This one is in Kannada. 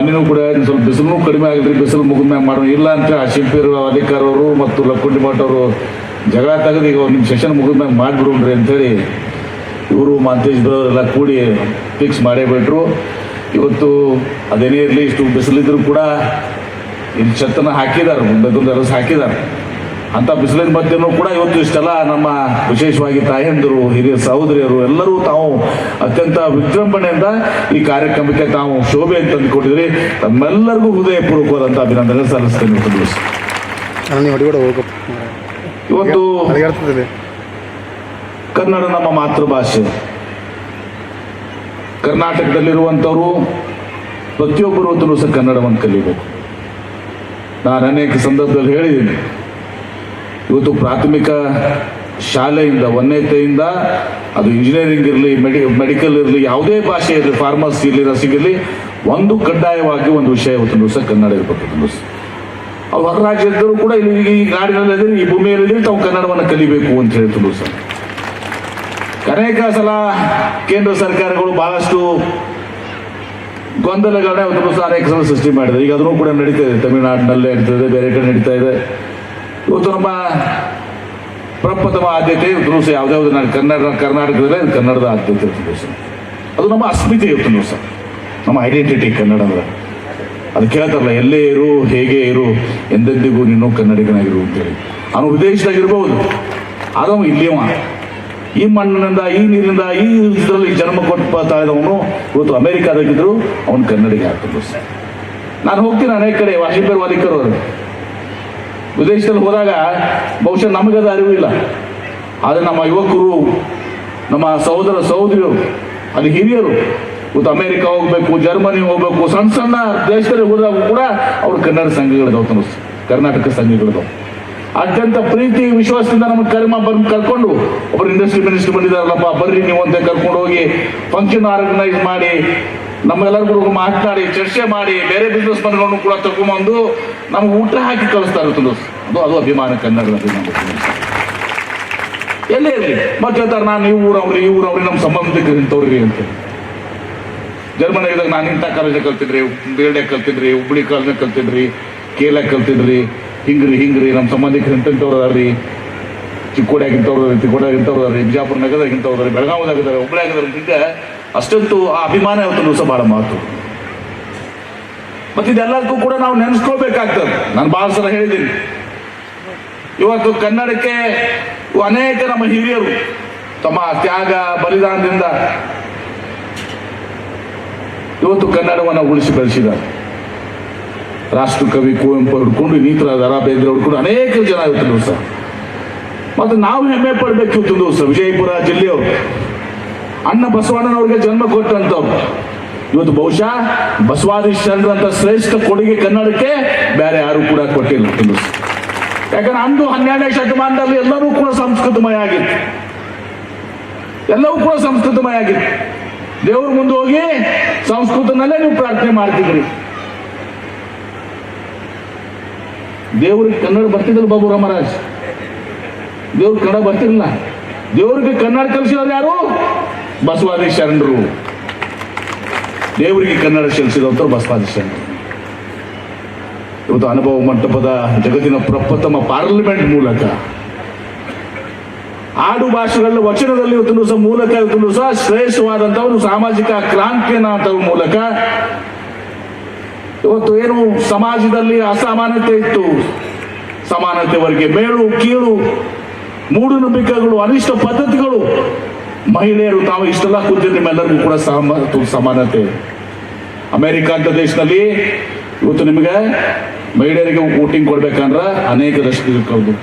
ಮಣ್ಣಿನೂ ಕೂಡ ಸ್ವಲ್ಪ ಬಿಸಿಲು ಕಡಿಮೆ ಆಗಿದ್ರಿ, ಬಿಸಿಲು ಮುಗಿದ್ಮ್ಯಾಗ ಮಾಡೋಣ ಇಲ್ಲ ಅಂತ ಶಿಲ್ಪಿರು ಅಧಿಕಾರವರು ಮತ್ತು ಲಕ್ಕುಂಡಿ ಮಠ ಅವರು ಜಗಳ ತೆಗೆದು ಈಗ ನಿಮ್ಮ ಸೆಷನ್ ಮುಗಿದ್ಮ್ಯಾಗ ಮಾಡಿಬಿಡ್ರಿ ಅಂಥೇಳಿ ಇವರು ಮಾಂತೇಶ್ ಎಲ್ಲ ಕೂಡಿ ಫಿಕ್ಸ್ ಮಾಡೇ ಬಿಟ್ರು. ಇವತ್ತು ಅದೇನೇ ಇರಲಿ, ಇಷ್ಟು ಬಿಸಿಲಿದ್ರು ಕೂಡ ಇಲ್ಲಿ ಛತ್ತನ್ನು ಹಾಕಿದ್ದಾರೆ, ಬೆದೊಂದು ಅರಸು ಹಾಕಿದ್ದಾರೆ. ಅಂಥ ಬಿಸಿಲಿನ ಮಧ್ಯೆನೂ ಕೂಡ ಇವತ್ತು ಇಷ್ಟೆಲ್ಲ ನಮ್ಮ ವಿಶೇಷವಾಗಿ ತಾಯಂದಿರು, ಹಿರಿಯ ಸಹೋದರಿಯರು ಎಲ್ಲರೂ ತಾವು ಅತ್ಯಂತ ವಿಜೃಂಭಣೆಯಿಂದ ಈ ಕಾರ್ಯಕ್ರಮಕ್ಕೆ ತಾವು ಶೋಭೆ ಅಂತ ಅಂದ್ಕೊಂಡಿದ್ರಿ. ತಮ್ಮೆಲ್ಲರಿಗೂ ಹೃದಯಪೂರ್ವಕವಾದಂಥ ಅಭಿನಂದನೆ ಸಲ್ಲಿಸ್ತೇನೆ. ಇವತ್ತು ಕನ್ನಡ ನಮ್ಮ ಮಾತೃಭಾಷೆ. ಕರ್ನಾಟಕದಲ್ಲಿರುವಂಥವರು ಪ್ರತಿಯೊಬ್ಬರು ಹೊತ್ತು ಸಹ ಕನ್ನಡವನ್ನು ಕಲಿಬೇಕು. ನಾನು ಅನೇಕ ಸಂದರ್ಭದಲ್ಲಿ ಹೇಳಿದ್ದೀನಿ, ಇವತ್ತು ಪ್ರಾಥಮಿಕ ಶಾಲೆಯಿಂದ ಒಂದನೇತೆಯಿಂದ ಅದು ಇಂಜಿನಿಯರಿಂಗ್ ಇರಲಿ, ಮೆಡಿಕಲ್ ಇರಲಿ, ಯಾವುದೇ ಭಾಷೆ ಇರಲಿ, ಫಾರ್ಮಸಿ ಇರಲಿ, ನರ್ಸಿಂಗ್ ಇರಲಿ, ಒಂದು ಕಡ್ಡಾಯವಾಗಿ ಒಂದು ವಿಷಯ ಇವತ್ತು ಸಹ ಕನ್ನಡ ಇರಬೇಕು. ಅವ್ರು ಹೊರ ರಾಜ್ಯದವರು ಕೂಡ ಇಲ್ಲಿ ಈ ನಾಡಿನಲ್ಲಿ ಈ ಭೂಮಿಯಲ್ಲಿ ತಾವು ಕನ್ನಡವನ್ನು ಕಲಿಬೇಕು ಅಂತ ಹೇಳ್ತಿದ್ರು ಸರ್. ಅನೇಕ ಸಲ ಕೇಂದ್ರ ಸರ್ಕಾರಗಳು ಬಹಳಷ್ಟು ಗೊಂದಲಗಳನ್ನ ಇವತ್ತು ಸಹ ಅನೇಕ ಸಲ ಸೃಷ್ಟಿ ಮಾಡಿದೆ. ಈಗ ಅದನ್ನು ಕೂಡ ನಡೀತಾ ಇದೆ, ತಮಿಳುನಾಡಿನಲ್ಲೇ ನಡೀತಾ ಇದೆ, ಬೇರೆ ಕಡೆ ನಡೀತಾ ಇದೆ. ಇವತ್ತು ನಮ್ಮ ಪ್ರಪ್ರಥಮ ಆದ್ಯತೆ ಇವತ್ತು ಸಹ ಯಾವುದ್ಯಾವುದು ಕರ್ನಾಟಕದಲ್ಲೇ ಕನ್ನಡದ ಆದ್ಯತೆ ಇರ್ತದೆ ಸರ್. ಅದು ನಮ್ಮ ಅಸ್ಮಿತೆ ಇವತ್ತು ಸಹ, ನಮ್ಮ ಐಡೆಂಟಿಟಿ ಕನ್ನಡ ಅಂದ್ರೆ. ಅದು ಕೇಳ್ತಾರಲ್ಲ, ಎಲ್ಲೇ ಇರು, ಹೇಗೆ ಇರು, ಎಂದೆಂದಿಗೂ ನೀನು ಕನ್ನಡಿಗನಾಗಿರು ಅಂತೇಳಿ. ಅವನು ವಿದೇಶದಾಗಿರ್ಬೋದು, ಆದವ ಇಲ್ಲಿಯವ ಈ ಮಣ್ಣಿನಿಂದ, ಈ ನೀರಿನಿಂದ, ಈ ಇದರಲ್ಲಿ ಜನ್ಮ ಕೊಡ್ತಾ ಇದ್ದವನು ಇವತ್ತು ಅಮೆರಿಕಾದಾಗಿದ್ರು ಅವನು ಕನ್ನಡಿಗ ಆಗ್ತದೆ ಸರ್. ನಾನು ಹೋಗ್ತೀನಿ ಅನೇಕ ಕಡೆ, ವಾಶಿಂಪೇರ್ ವಾಲಿಕರ್ ಅವರು ವಿದೇಶದಲ್ಲಿ ಹೋದಾಗ ಬಹುಶಃ ನಮಗದ ಅರಿವು ಇಲ್ಲ. ಆದರೆ ನಮ್ಮ ಯುವಕರು, ನಮ್ಮ ಸಹೋದರ ಸಹೋದರಿಯರು, ಅಲ್ಲಿ ಹಿರಿಯರು ಇವತ್ತು ಅಮೇರಿಕ ಹೋಗ್ಬೇಕು, ಜರ್ಮನಿ ಹೋಗ್ಬೇಕು, ಸಣ್ಣ ಸಣ್ಣ ದೇಶದಲ್ಲಿ ಹೋದಾಗ ಕೂಡ ಅವ್ರು ಕನ್ನಡ ಸಂಘಗಳಿದಾವೆ, ಕರ್ನಾಟಕ ಸಂಘಗಳಿದಾವೆ. ಅತ್ಯಂತ ಪ್ರೀತಿ ವಿಶ್ವಾಸದಿಂದ ನಮಗೆ ಕರ್ಕೊಂಡು ಒಬ್ಬರು ಇಂಡಸ್ಟ್ರಿ ಮಿನಿಸ್ಟರ್ ಬಂದಿದ್ದಾರಲ್ಲಪ್ಪ, ಬರ್ರಿ ನೀವು ಅಂತ ಕರ್ಕೊಂಡು ಹೋಗಿ ಫಂಕ್ಷನ್ ಆರ್ಗನೈಸ್ ಮಾಡಿ ನಮ್ಮೆಲ್ಲರಿಗೂ ಮಾತನಾಡಿ ಚರ್ಚೆ ಮಾಡಿ ಬೇರೆ ಬಿಸ್ನೆಸ್ ಮನ್ಗಳನ್ನು ಕೂಡ ತಗೊಂಬಂದು ನಮ್ಗೆ ಊಟ ಹಾಕಿ ಕಳಿಸ್ತಾ ಇರ್ತದೆ. ಅದು ಅಭಿಮಾನ, ಕನ್ನಡದ ಅಭಿಮಾನ. ಎಲ್ಲೇ ಇರಲಿ ಮತ್ತೆ ಹೇಳ್ತಾರೆ, ನಾನು ಈ ಊರವ್ರಿ ನಮ್ಮ ಸಂಬಂಧಿಕರು ಇಂಥವ್ರಿ ಅಂತ. ಜರ್ಮನಿಯಾಗ ನಾನು ಇಂಥ ಕಾಲೇಜಾಗ ಕಲ್ತಿದ್ರಿ, ಬೇಲ್ಡೆ ಕಲ್ತಿದ್ರಿ, ಹುಬ್ಬಳ್ಳಿ ಕಾಲೇಜಾಗ ಕಲ್ತಿದ್ರಿ, ಕೇಲಾಗ ಕಲ್ತಿದ್ರಿ, ಹಿಂಗ್ರಿ ನಮ್ಮ ಸಂಬಂಧಿಕರು ಇಂಥವ್ರು ಅದಾರ್ರಿ, ಚಿಕ್ಕೋಡಿಯಾಗಿಂಥವ್ರು, ತಿಕೋಡಿಯಾಗಿಂಥವ್ರು ಅದಾರ್ರಿ, ಬಿಜಾಪುರ ನಗರದಾಗಿಂಥವ್ರು ಅದಾರಿ, ಬೆಳಗಾವಿದಾಗಿದ್ದಾರೆ, ಹುಬ್ಬಳ್ಳಿಯಾಗಿದ್ದಾರೆ ಅಂತಿದ್ದೆ. ಅಷ್ಟಂತೂ ಆ ಅಭಿಮಾನ ಇವತ್ತು ಸಹ ಭಾಳ ಮಾತು. ಮತ್ತು ಇದೆಲ್ಲದಕ್ಕೂ ಕೂಡ ನಾವು ನೆನೆಸ್ಕೊಳ್ಬೇಕಾಗ್ತದೆ. ನಾನು ಭಾಳ ಸಲ ಹೇಳಿದ್ದೀನಿ, ಇವತ್ತು ಕನ್ನಡಕ್ಕೆ ಅನೇಕ ನಮ್ಮ ಹಿರಿಯರು ತಮ್ಮ ತ್ಯಾಗ ಬಲಿದಾನದಿಂದ ಇವತ್ತು ಕನ್ನಡವನ್ನು ಉಳಿಸಿ ಬೆಳೆಸಿದ್ದಾರೆ. ರಾಷ್ಟ್ರಕವಿ ಕುವೆಂಪು ಹಿಡ್ಕೊಂಡು ಇನ್ನಿತರ ದರಾ ಬೇಂದ್ರೆ ಹಿಡ್ಕೊಂಡು ಅನೇಕ ಜನ ಇವತ್ತು ಸಹ. ಮತ್ತು ನಾವು ಹೆಮ್ಮೆ ಪಡಬೇಕು ಇವತ್ತು ಸಹ. ವಿಜಯಪುರ ಜಿಲ್ಲೆಯವರು ಅಣ್ಣ ಬಸವಣ್ಣನವ್ರಿಗೆ ಜನ್ಮ ಕೊಟ್ಟಂಥವ್ರು ಇವತ್ತು ಬಹುಶಃ ಬಸವಾದಿ ಶರಣರಂತ ಶ್ರೇಷ್ಠ ಕೊಡುಗೆ ಕನ್ನಡಕ್ಕೆ ಬೇರೆ ಯಾರು ಕೂಡ ಕೊಟ್ಟಿಲ್ಲ. ಯಾಕಂದ್ರೆ ಅಂದು 12ನೇ ಶತಮಾನದಲ್ಲಿ ಎಲ್ಲರೂ ಕೂಡ ಸಂಸ್ಕೃತಮಯ ಆಗಿತ್ತು, ಎಲ್ಲವೂ ಕೂಡ ಸಂಸ್ಕೃತಮಯ ಆಗಿತ್ತು. ದೇವ್ರ ಮುಂದೆ ಹೋಗಿ ಸಂಸ್ಕೃತನಲ್ಲೇ ನೀವು ಪ್ರಾರ್ಥನೆ ಮಾಡ್ತಿದ್ರಿ. ದೇವ್ರಿಗೆ ಕನ್ನಡ ಬರ್ತಿದ್ದಿಲ್ಲ ಬಾಬು ರಾಮರಾಜ್, ದೇವ್ರಿಗೆ ಕನ್ನಡ ಬರ್ತಿರಲಿಲ್ಲ. ದೇವ್ರಿಗೆ ಕನ್ನಡ ಕಲಿಸಿದವ್ರು ಯಾರು? ಬಸವಾದಿ ಶರಣರು. ದೇವರಿಗೆ ಕನ್ನಡ ಕಲಿಸಿದವರು ಬಸವಾದಿ ಶರಣರು. ಇವತ್ತು ಅನುಭವ ಮಂಟಪದ ಜಗತ್ತಿನ ಪ್ರಪ್ರಥಮ ಪಾರ್ಲಿಮೆಂಟ್ ಮೂಲಕ ಆಡು ಭಾಷೆಗಳ ವಚನದಲ್ಲಿ ಇವತ್ತು ಸಹ ಮೂಲಕ ಇವತ್ತು ಸಹ ಶ್ರೇಷ್ಠವಾದಂಥ ಒಂದು ಸಾಮಾಜಿಕ ಕ್ರಾಂತಿಯನ್ನ ಮೂಲಕ ಇವತ್ತು ಏನು ಸಮಾಜದಲ್ಲಿ ಅಸಮಾನತೆ ಇತ್ತು, ಸಮಾನತೆವರೆಗೆ ಮೇಲು ಕೀಳು, ಮೂಢನಂಬಿಕೆಗಳು, ಅನಿಷ್ಟ ಪದ್ಧತಿಗಳು, ಮಹಿಳೆಯರು ತಾವು ಇಷ್ಟೆಲ್ಲ ಕೂತಿದ್ದು ನಿಮ್ಮೆಲ್ಲರಿಗೂ ಕೂಡ ಸಮಾನತೆ. ಅಮೆರಿಕ ಅಂತ ದೇಶದಲ್ಲಿ ಇವತ್ತು ನಿಮಗೆ ಮಹಿಳೆಯರಿಗೆ ವೋಟಿಂಗ್ ಕೊಡ್ಬೇಕಂದ್ರೆ ಅನೇಕ ದಶಕಗಳು